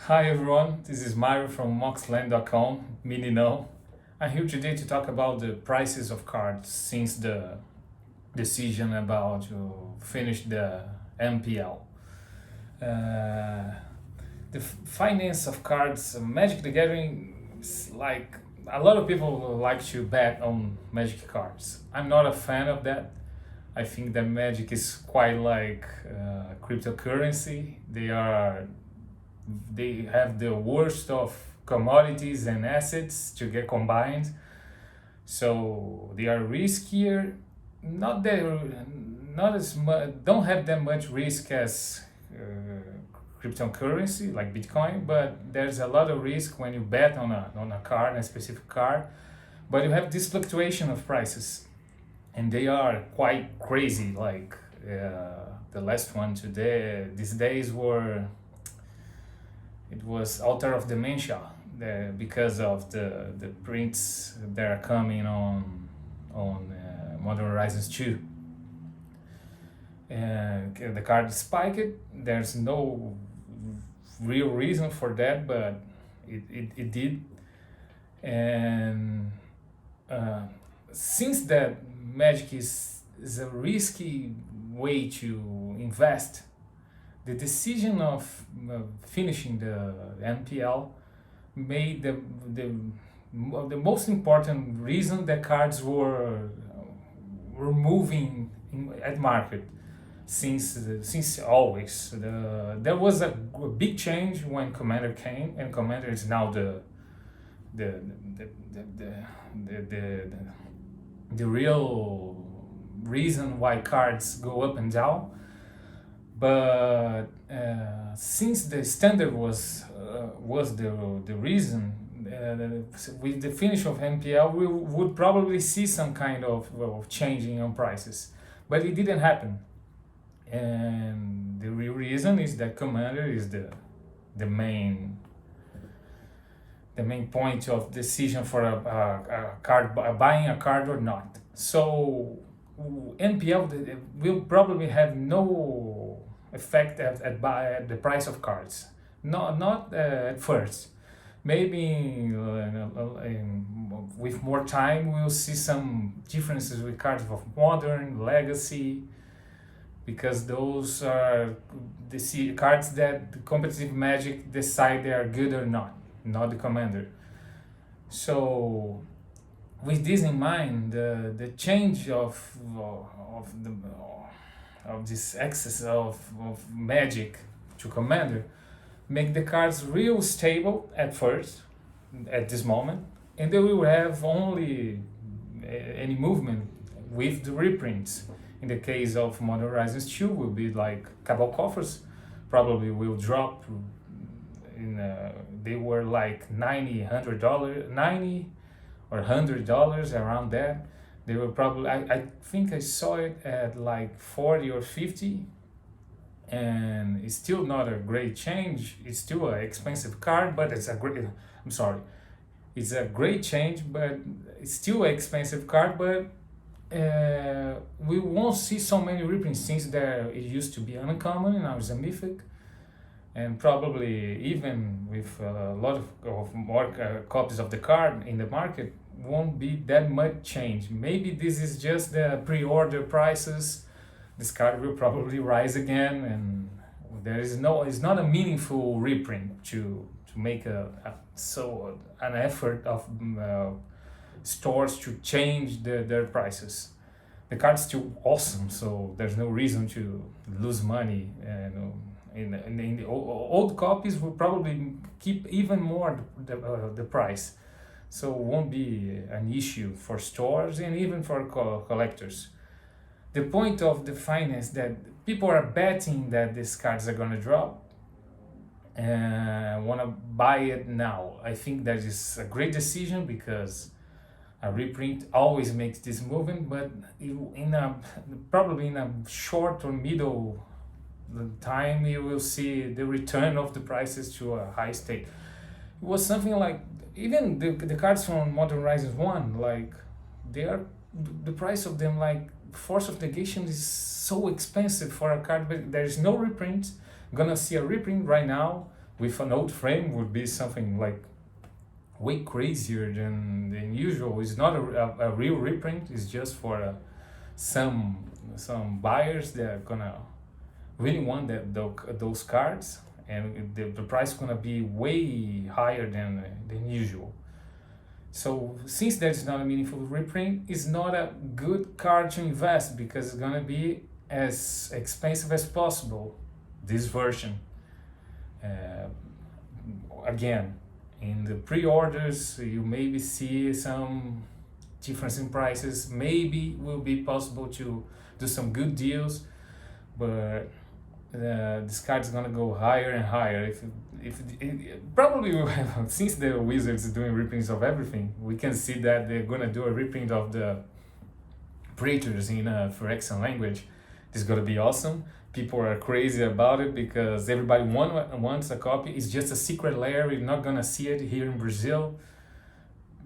Hi everyone, this is Mario from Moxland.com, Mini No. I'm here today to talk about the prices of cards since the decision about to finish the MPL. Uh, the finance of cards, Magic the Gathering, is like a lot of people like to bet on Magic cards. I'm not a fan of that. I think that Magic is quite like cryptocurrency. They have the worst of commodities and assets to get combined, so they are riskier. Not that not as much, don't have that much risk as cryptocurrency like Bitcoin, but there's a lot of risk when you bet on a card, a specific card. But you have this fluctuation of prices, and they are quite crazy. Like the last one today, these days were it was Altar of Dementia, because of the prints that are coming on Modern Horizons 2. And the card spiked. There's no real reason for that, but it did. And uh, since that Magic is a risky way to invest, the decision of finishing the NPL made the most important reason that cards were moving at market since always. There was a big change when Commander came, and Commander is now the the the the, the, the, the real reason why cards go up and down. But since the standard was the reason, with the finish of NPL, we would probably see some kind of changing on prices, but it didn't happen. And the real reason is that Commander is the main the main point of decision for a card, buying a card or not. So NPL will probably have no effect at the price of cards. Not at first. Maybe with more time we'll see some differences with cards of Modern, Legacy, because those are the cards that the competitive Magic decide they are good or not the Commander. So with this in mind, the change of this excess of Magic to Commander make the cards real stable at first, at this moment, and they will have only any movement with the reprints. In the case of Modern Horizons 2, will be like Cabal Coffers, probably will drop. They were like $90 or $100 around that. They were probably, I think I saw it at like 40 or 50, and it's still not a great change. It's still an expensive card, but it's a great. I'm sorry, it's a great change, but it's still an expensive card. But we won't see so many reprints since there it used to be uncommon and now it's a mythic, and probably even with a lot of more copies of the card in the market won't be that much change. Maybe this is just the pre-order prices. This card will probably rise again, and there is no, it's not a meaningful reprint to make an effort of stores to change their prices. The card's still awesome, so there's no reason to lose money. And in the old copies will probably keep even more the price, so it won't be an issue for stores and even for collectors. The point of the finance that people are betting that these cards are gonna drop and want to buy it now. I think that is a great decision because a reprint always makes this movement, but in a probably in a short or middle time you will see the return of the prices to a high state. It was something like even the cards from Modern Horizons 1, like they are the price of them, like Force of Negation is so expensive for a card, but there is no reprint. Gonna see a reprint right now with an old frame would be something like way crazier than usual. It's not a real reprint. It's just for some buyers that are gonna really want those cards, and the price gonna be way higher than usual. So since there's not a meaningful reprint, it's not a good card to invest because it's gonna be as expensive as possible. This version, uh, again, in the pre-orders, you maybe see some difference in prices. Maybe will be possible to do some good deals, but this card's gonna go higher and higher. If it probably will have, since the Wizards is doing reprints of everything, we can see that they're gonna do a reprint of the Praetors in Phyrexian language. This is gonna be awesome. People are crazy about it because everybody wants a copy. It's just a secret layer. We're not gonna see it here in Brazil.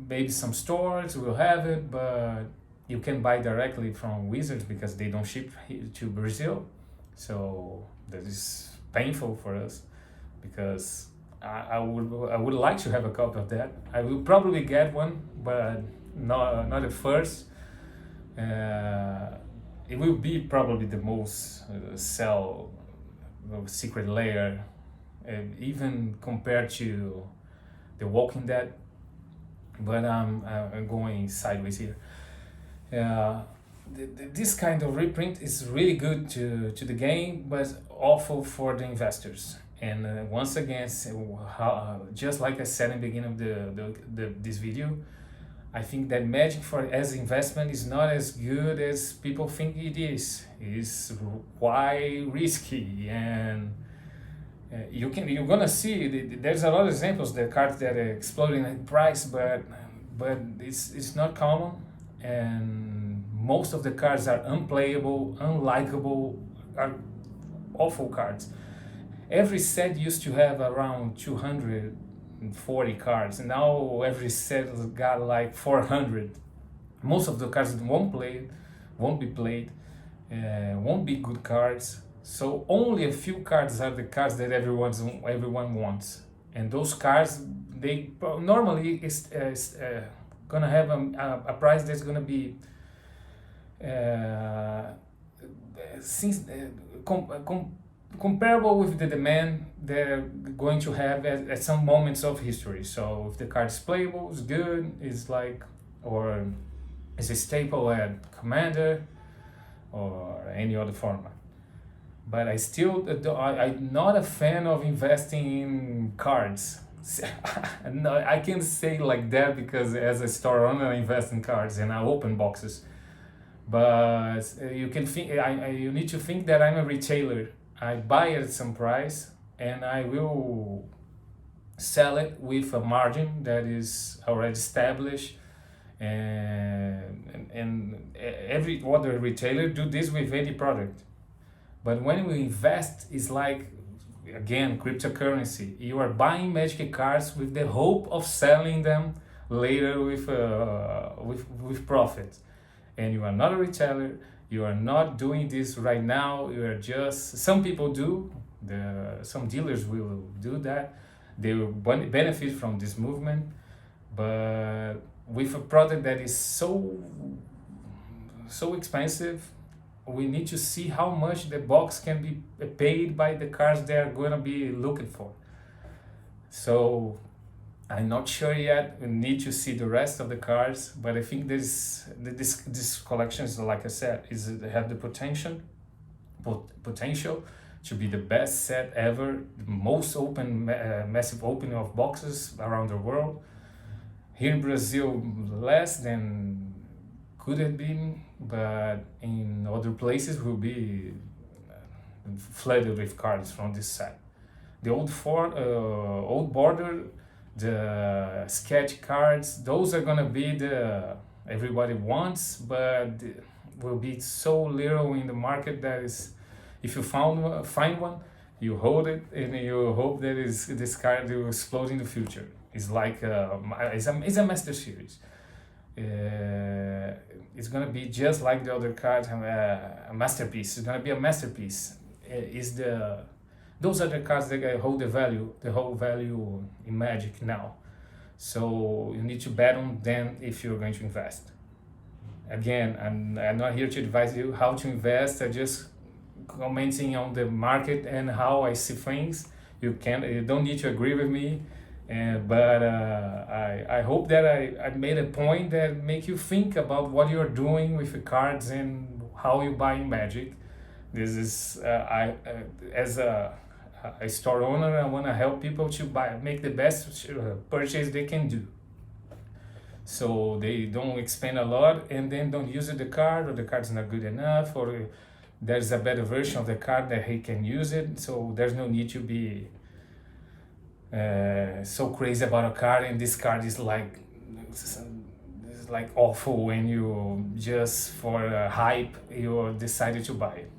Maybe some stores will have it, but you can buy directly from Wizards because they don't ship to Brazil. So that is painful for us because I would like to have a copy of that. I will probably get one, but not at first. It will be probably the most sell secret layer, even compared to the Walking Dead. But I'm going sideways here. This kind of reprint is really good to the game, but awful for the investors. And once again, just like I said in the beginning of this video, I think that Magic for as investment is not as good as people think it is. It's quite risky, and you're gonna see there's a lot of examples the cards that are exploding in price, but it's not common, and most of the cards are unplayable, unlikable, are awful cards. Every set used to have around 240 cards, and now every set has got like 400. Most of the cards won't be played, won't be good cards. So only a few cards are the cards that everyone wants, and those cards they normally is gonna have a price that's gonna be since comparable with the demand they're going to have at some moments of history. So if the card is playable, it's good, it's like, or is a staple at Commander or any other format. But I still, I'm not a fan of investing in cards. No, I can't say like that because as a store owner, I invest in cards and I open boxes. But you can think, you need to think that I'm a retailer. I buy it at some price and I will sell it with a margin that is already established, and every other retailer do this with any product. But when we invest, it's like, again, cryptocurrency. You are buying Magic cards with the hope of selling them later with profit, and you are not a retailer. You are not doing this right now. You are just, some people do, some dealers will do that. They will benefit from this movement, but with a product that is so expensive, we need to see how much the box can be paid by the cards they are going to be looking for. So I'm not sure yet. We need to see the rest of the cards, but I think this collection is, like I said, have the potential to be the best set ever, the most open, massive opening of boxes around the world. Here in Brazil, less than could have been, but in other places will be flooded with cards from this set. The old border, the sketch cards, those are gonna be the everybody wants, but will be so little in the market that is, if you find one, you hold it and you hope that this card will explode in the future. It's like it's a master series. It's gonna be just like the other cards, a masterpiece. It's gonna be a masterpiece. Is the Those are the cards that hold the whole value in Magic now. So you need to bet on them if you're going to invest. Again, I'm not here to advise you how to invest. I just commenting on the market and how I see things. You don't need to agree with me, but I hope that I made a point that make you think about what you're doing with the cards and how you buy Magic. This is as a store owner, I want to help people to make the best purchase they can do. So they don't expend a lot and then don't use the card, or the card's not good enough, or there's a better version of the card that he can use it. So there's no need to be so crazy about a card, and this card is like awful when you just for hype you decided to buy it.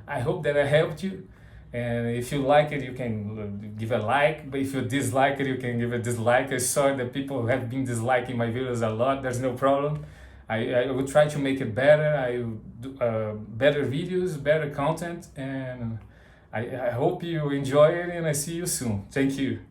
I hope that I helped you. And if you like it, you can give a like. But if you dislike it, you can give a dislike. I saw that people have been disliking my videos a lot. There's no problem. I will try to make it better. I will do better videos, better content. And I hope you enjoy it. And I see you soon. Thank you.